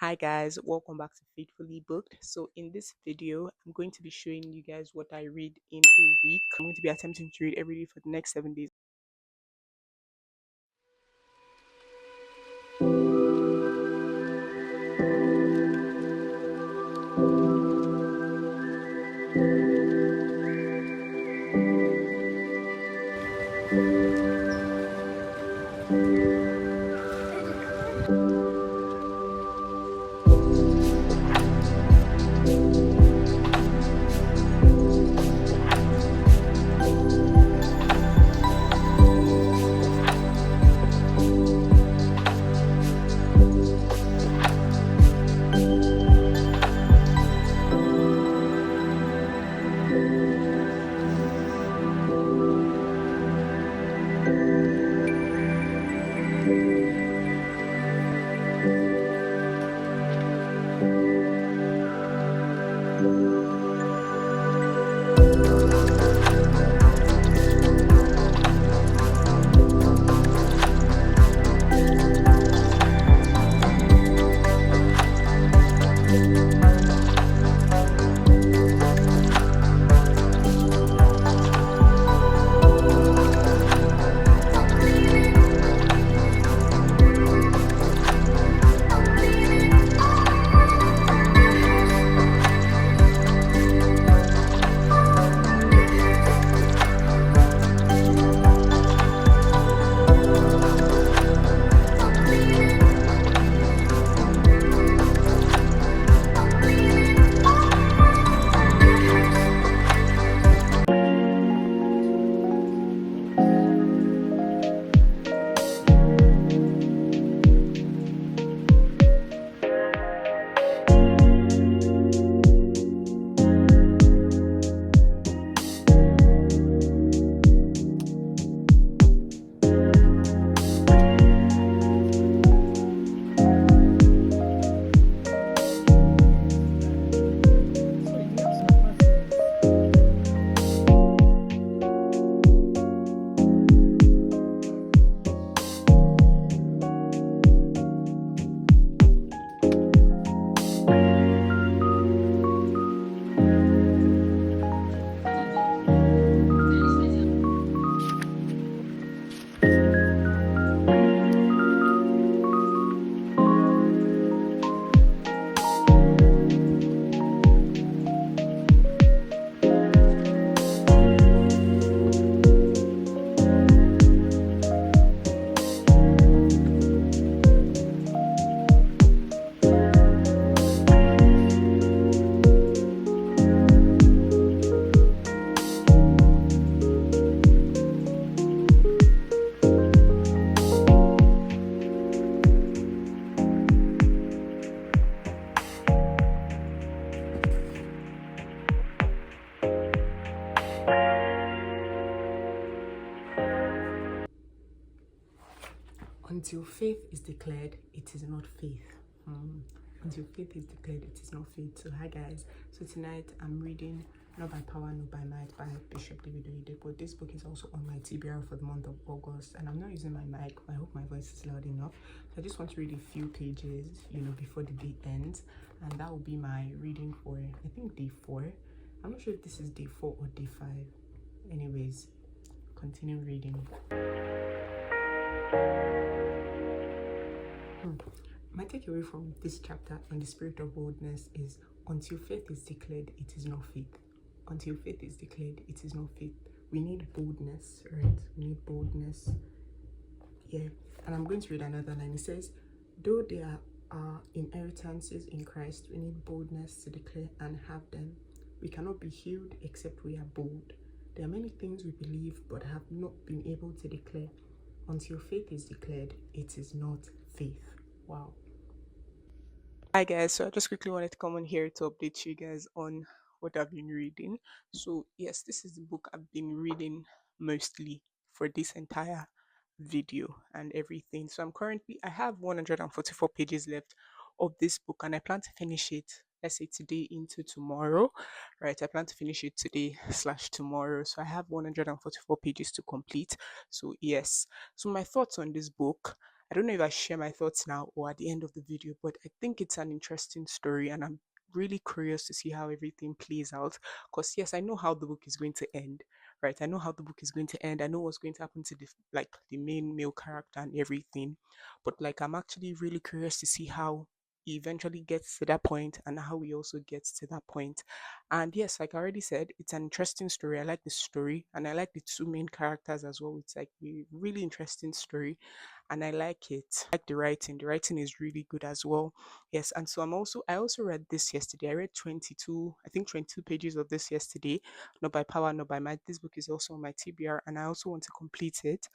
Hi guys, welcome back to Faithfully Booked. So in this video, I'm going to be showing you guys what I read in a week. I'm going to be attempting to read every day for the next 7 days. Until faith is declared, it is not faith. Until faith is declared, it is not faith. So hi guys. So tonight I'm reading Not by Power, Not by Might by Bishop David Oyedepo. But this book is also on my TBR for the month of August, and I'm not using my mic. I hope my voice is loud enough. So I just want to read a few pages, before the day ends, and that will be my reading for I think day 4. I'm not sure if this is day 4 or day 5. Anyways, continue reading. My takeaway from this chapter on the spirit of boldness is until faith is declared, it is not faith. Until faith is declared, it is not faith. We need boldness, right? We need boldness. Yeah. And I'm going to read another line. It says, though there are inheritances in Christ, we need boldness to declare and have them. We cannot be healed except we are bold. There are many things we believe but have not been able to declare. Until faith is declared, it is not faith. Wow. Hi guys, so I just quickly wanted to come on here to update you guys on what I've been reading. So yes, this is the book I've been reading mostly for this entire video and everything. So I have 144 pages left of this book, and I plan to finish it, let's say today into tomorrow, right? I plan to finish it today slash tomorrow. So I have 144 pages to complete. So yes, so my thoughts on this book, I don't know if I share my thoughts now or at the end of the video, but I think it's an interesting story and I'm really curious to see how everything plays out. Because yes, I know how the book is going to end, right? I know how the book is going to end. I know what's going to happen to the main male character and everything. But like I'm actually really curious to see how he eventually gets to that point and how he also gets to that point. And yes, like I already said, it's an interesting story. I like the story and I like the two main characters as well. It's like a really interesting story and I like it. I like the writing. The writing is really good as well. Yes, and so I also read this yesterday. I read 22, I think 22 pages of this yesterday. Not by power, not by might. This book is also on my TBR and I also want to complete it.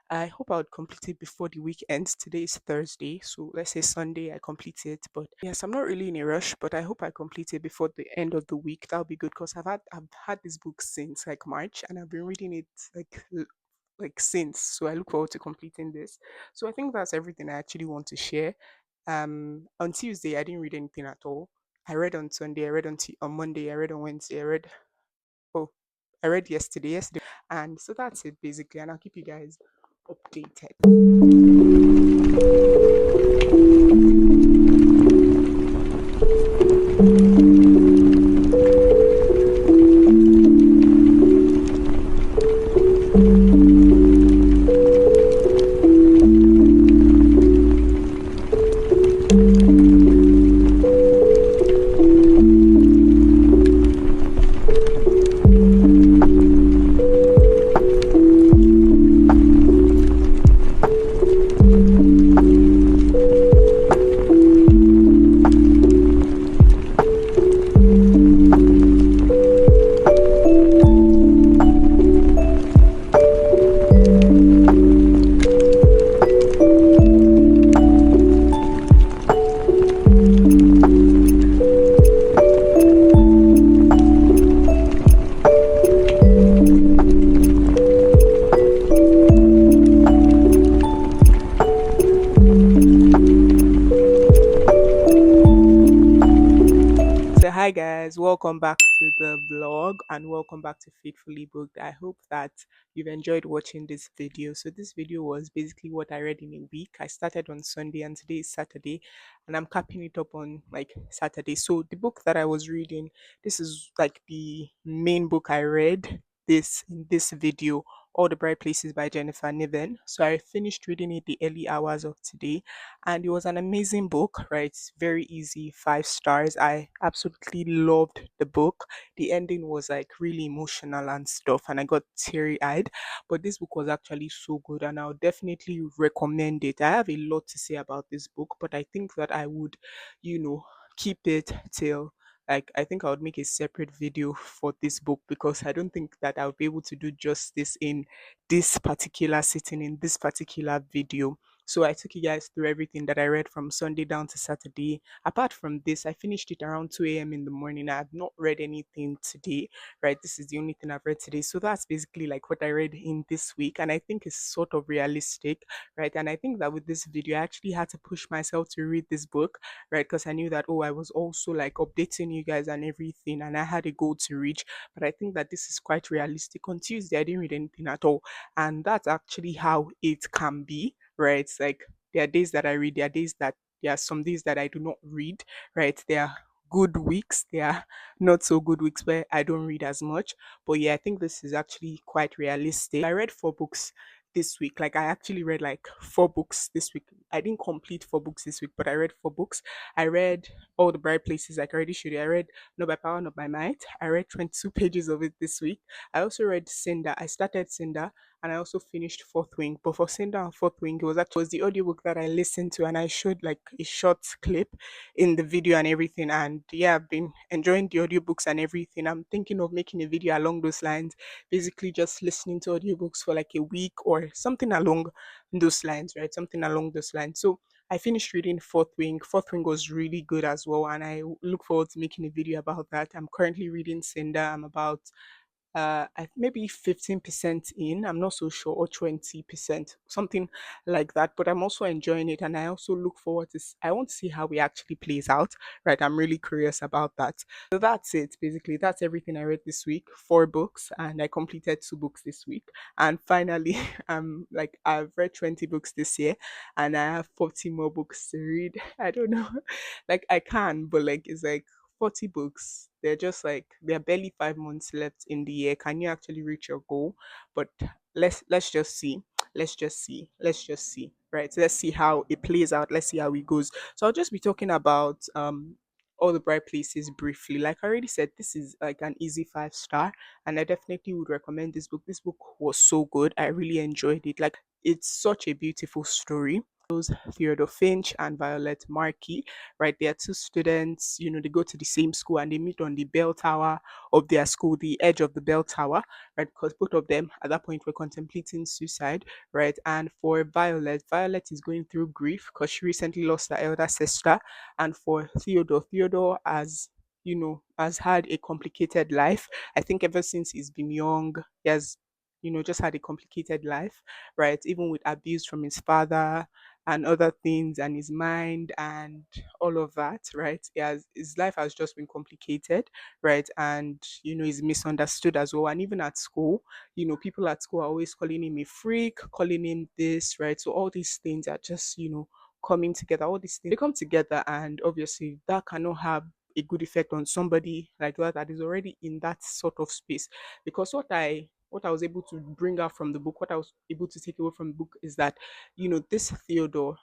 I hope I would complete it before the week ends. Today is Thursday, so let's say Sunday I complete it. But yes, I'm not really in a rush, but I hope I complete it before the end of the week. That'll be good because I've had this book since like March and I've been reading it like since. So I look forward to completing this. So I think that's everything I actually want to share. On Tuesday I didn't read anything at all. I read on Sunday, I read on Monday, I read on Wednesday, oh I read yesterday, and so that's it basically, and I'll keep you guys updated. So hi guys, welcome back to the vlog and welcome back to Faithfully Booked. I hope that you've enjoyed watching this video. So this video was basically what I read in a week. I started on Sunday and today is Saturday and I'm capping it up on like Saturday. So the book that I was reading, this is like the main book I read this in this video, All the Bright Places by Jennifer Niven. So I finished reading it the early hours of today and it was an amazing book, right? It's very easy, 5 stars. I absolutely loved the book. The ending was like really emotional and stuff, and I got teary eyed. But this book was actually so good, and I would definitely recommend it. I have a lot to say about this book, but I think that I would, keep it till like I think I would make a separate video for this book because I don't think that I'll be able to do justice in this particular sitting in this particular video. So I took you guys through everything that I read from Sunday down to Saturday. Apart from this, I finished it around 2 a.m. in the morning. I have not read anything today, right? This is the only thing I've read today. So that's basically like what I read in this week. And I think it's sort of realistic, right? And I think that with this video, I actually had to push myself to read this book, right? Because I knew that, oh, I was also like updating you guys and everything. And I had a goal to reach. But I think that this is quite realistic. On Tuesday, I didn't read anything at all. And that's actually how it can be, right? It's like there are days that I read, there are some days that I do not read, right? There are good weeks, there are not so good weeks where I don't read as much. But yeah, I think this is actually quite realistic. I read 4 books this week. Like I actually read like 4 books this week. I didn't complete 4 books this week, but I read 4 books. I read All the Bright Places, like I already showed you. I read Not by Power, Not by Might. I read 22 pages of it this week. I also read Cinder. I started Cinder and I also finished Fourth Wing. But for Cinder and Fourth Wing, it was the audiobook that I listened to and I showed like a short clip in the video and everything. And yeah, I've been enjoying the audiobooks and everything. I'm thinking of making a video along those lines, basically just listening to audiobooks for like a week or something along those lines, right? Something along those lines. So I finished reading Fourth Wing. Fourth Wing was really good as well, and I look forward to making a video about that. I'm currently reading Cinder. I'm about maybe 15% in. I'm not so sure, or 20%, something like that. But I'm also enjoying it, and I also look forward to. I want to see how it actually plays out. Right, I'm really curious about that. So that's it. Basically, that's everything I read this week. 4 books, and I completed 2 books this week. And finally, I've read 20 books this year, and I have 40 more books to read. I don't know, like I can, but like it's like 40 books. They're just like there are barely 5 months left in the year. Can you actually reach your goal? But let's just see. Let's just see. Let's just see. Right. Let's see how it plays out. Let's see how it goes. So I'll just be talking about all the bright places briefly. Like I already said, this is like an easy 5 star, and I definitely would recommend this book. This book was so good. I really enjoyed it. Like it's such a beautiful story. Theodore Finch and Violet Markey, right? They are 2 students, they go to the same school and they meet on the bell tower of their school, the edge of the bell tower, right? Because both of them at that point were contemplating suicide, right? And for Violet, Violet is going through grief because she recently lost her elder sister. And for Theodore, Theodore has had a complicated life. I think ever since he's been young, he has just had a complicated life, right? Even with abuse from his father and other things and his mind and all of that, right? His life has just been complicated, right? And he's misunderstood as well. And even at school, people at school are always calling him a freak, calling him this, right? So all these things are just, coming together. All these things they come together, and obviously that cannot have a good effect on somebody like that is already in that sort of space. Because what I was able to bring out from the book, what I was able to take away from the book is that this Theodore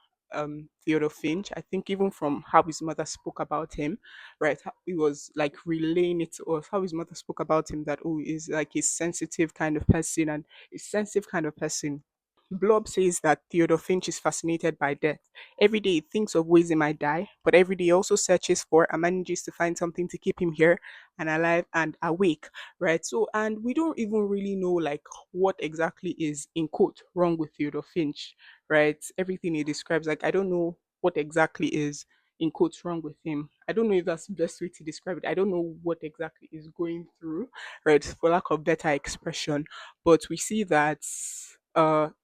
Finch, I think even from how his mother spoke about him, right? He was like relaying it to us, how his mother spoke about him, that he's like a sensitive kind of person, and a sensitive kind of person. Blob says that Theodore Finch is fascinated by death. Every day he thinks of ways he might die, but every day he also searches for and manages to find something to keep him here and alive and awake, right? So, and we don't even really know like what exactly is in quote wrong with Theodore Finch, right? Everything he describes, like I don't know what exactly is in quotes wrong with him. I don't know if that's the best way to describe it. I don't know what exactly is going through, right? For lack of better expression, but we see that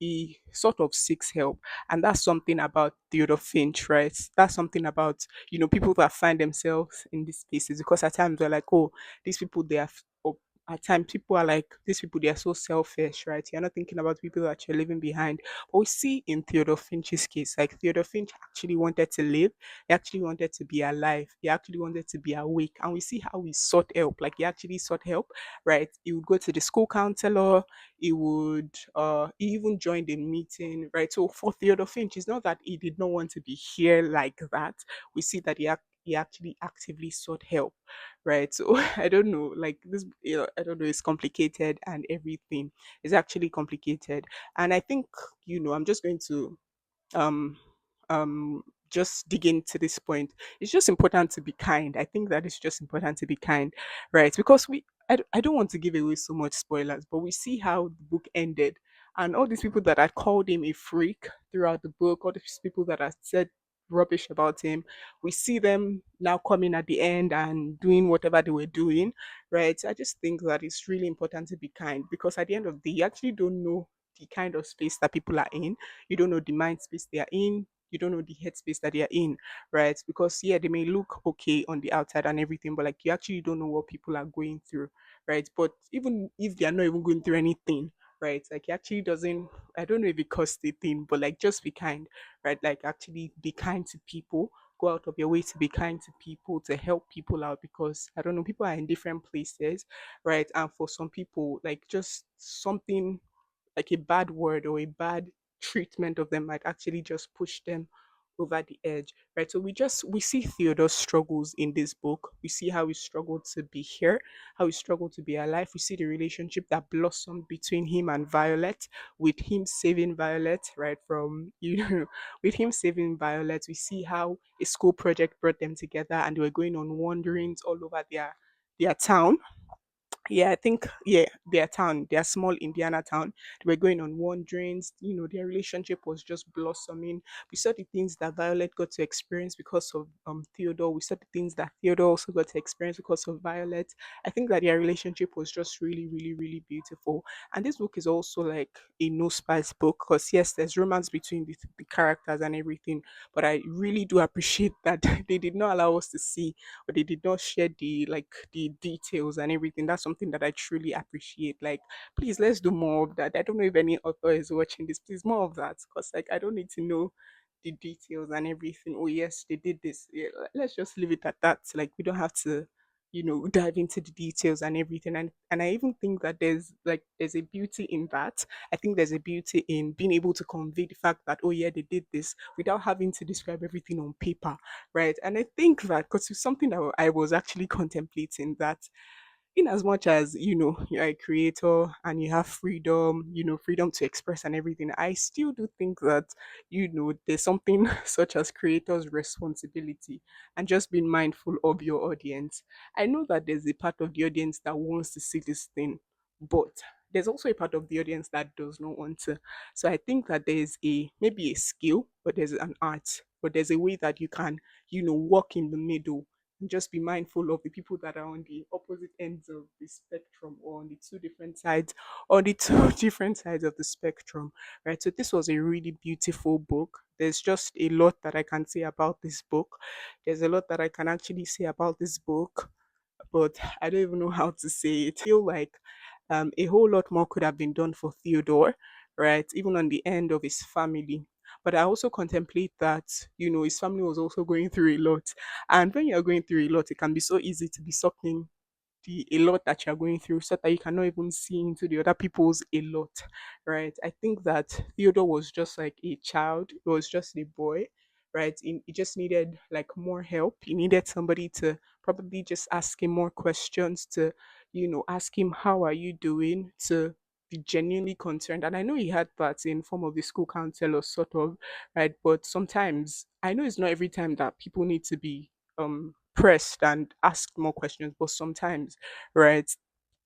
he sort of seeks help, and that's something about Theodore Finch, right? That's something about people that find themselves in these spaces, because at times we're like, oh, these people they are or at times people are like, these people they are so selfish, right? You're not thinking about people that you're leaving behind. But we see in Theodore Finch's case, like Theodore Finch actually wanted to live, he actually wanted to be alive, he actually wanted to be awake, and we see how he sought help. Like he actually sought help, right? He would go to the school counselor, he even joined a meeting, right? So for Theodore Finch, it's not that he did not want to be here like that. We see that he actually actively sought help, right? So I don't know, like this, I don't know, it's complicated and everything is actually complicated. And I think, I'm just going to um um just dig into this point. It's just important to be kind. I think that it's just important to be kind, right? Because I don't want to give away so much spoilers, but we see how the book ended, and all these people that had called him a freak throughout the book, all these people that had said rubbish about him, we see them now coming at the end and doing whatever they were doing, right? I just think that it's really important to be kind, because at the end of the day, you actually don't know the kind of space that people are in. You don't know the mind space they are in. You don't know the head space that they are in, right? Because yeah, they may look okay on the outside and everything, but like you actually don't know what people are going through, right? But even if they are not even going through anything, right? Like it actually doesn't. I don't know if it costs a thing, but like just be kind, right? Like actually be kind to people. Go out of your way to be kind to people, to help people out, because I don't know, people are in different places, right? And for some people, like just something like a bad word or a bad treatment of them might actually just push them over the edge, right? So we see Theodore's struggles in this book. We see how he struggled to be here, how he struggled to be alive. We see the relationship that blossomed between him and Violet, with him saving Violet, right? From with him saving Violet, we see how a school project brought them together, and they were going on wanderings all over their town, Yeah, I think their town, their small Indiana town, they were going on wanderings. Their relationship was just blossoming. We saw the things that Violet got to experience because of Theodore. We saw the things that Theodore also got to experience because of Violet. I think that their relationship was just really, really, really beautiful. And this book is also like a no spice book because yes, there's romance between the characters and everything, but I really do appreciate that they did not allow us to see, but they did not share the details and everything. That's something that I truly appreciate. Like, please let's do more of that. I don't know if any author is watching this. Please more of that. Because like I don't need to know the details and everything. Oh yes, they did this. Yeah, let's just leave it at that. Like we don't have to dive into the details and everything. And I even think that there's a beauty in that. I think there's a beauty in being able to convey the fact that, oh yeah, they did this without having to describe everything on paper, right? And I think that because it's something that I was actually contemplating, that in as much as you're a creator and you have freedom, freedom to express and everything, I still do think that there's something such as creators responsibility and just being mindful of your audience. I know that there's a part of the audience that wants to see this thing, but there's also a part of the audience that does not want to. So I think that there's a maybe a skill, but there's an art, but there's a way that you can walk in the middle and just be mindful of the people that are on the opposite ends of the spectrum, or on the two different sides, or the two different sides of the spectrum, right? So this was a really beautiful book. There's just a lot that I can say about this book. There's a lot that I can actually say about this book, but I don't even know how to say it. I feel like a whole lot more could have been done for Theodore, right? Even on the end of his family. But I also contemplate that, his family was also going through a lot. And when you're going through a lot, it can be so easy to be sucked in a lot that you're going through, so that you cannot even see into the other people's a lot, right? I think that Theodore was just like a child. He was just a boy, right? He just needed like more help. He needed somebody to probably just ask him more questions, to ask him, how are you doing, to be genuinely concerned. And I know he had that in form of the school counselor, sort of, right? But sometimes I know it's not every time that people need to be pressed and asked more questions, but sometimes, right,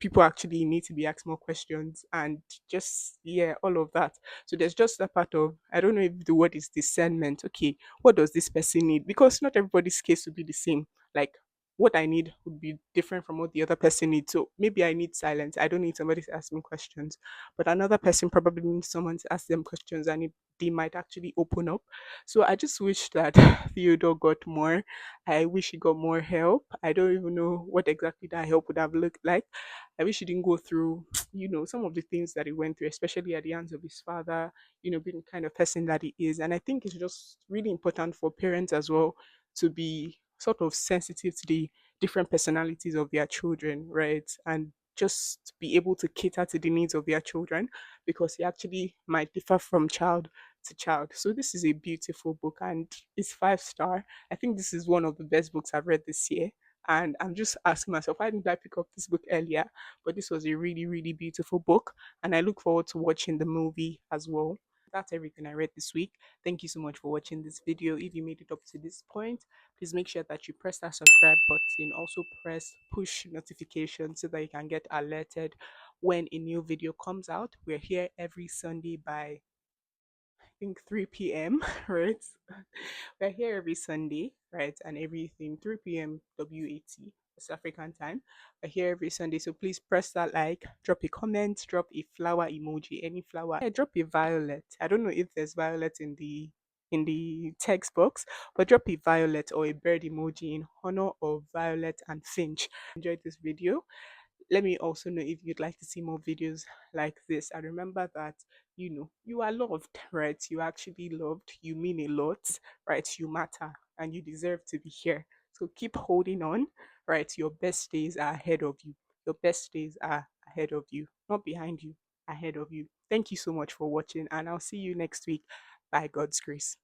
people actually need to be asked more questions, and just yeah, all of that. So there's just a part of, I don't know if the word is discernment. Okay, what does this person need? Because not everybody's case would be the same. Like what I need would be different from what the other person needs. So maybe I need silence. I don't need somebody to ask me questions. But another person probably needs someone to ask them questions, and they might actually open up. So I just wish that Theodore got more. I wish he got more help. I don't even know what exactly that help would have looked like. I wish he didn't go through, some of the things that he went through, especially at the hands of his father, being the kind of person that he is. And I think it's just really important for parents as well to be sort of sensitive to the different personalities of their children, right? And just be able to cater to the needs of their children, because it actually might differ from child to child. So this is a beautiful book, and it's 5 star. I think this is one of the best books I've read this year. And I'm just asking myself, why didn't I pick up this book earlier? But this was a really, really beautiful book. And I look forward to watching the movie as well. That's everything I read this week. Thank you so much for watching this video. If you made it up to this point, please make sure that you press that subscribe button. Also press push notification so that you can get alerted when a new video comes out. We're here every Sunday by think 3 p.m. right? We're here every Sunday, right? And everything 3 p.m. WAT, West African time. We're here every Sunday. So please press that like, drop a comment, drop a flower emoji, any flower. Yeah, drop a violet. I don't know if there's violet in the text box, but drop a violet or a bird emoji in honor of Violet and Finch. Enjoyed this video. Let me also know if you'd like to see more videos like this. And remember that, you are loved, right? You are actually loved. You mean a lot, right? You matter and you deserve to be here. So keep holding on, right? Your best days are ahead of you. Your best days are ahead of you, not behind you, ahead of you. Thank you so much for watching, and I'll see you next week by God's grace.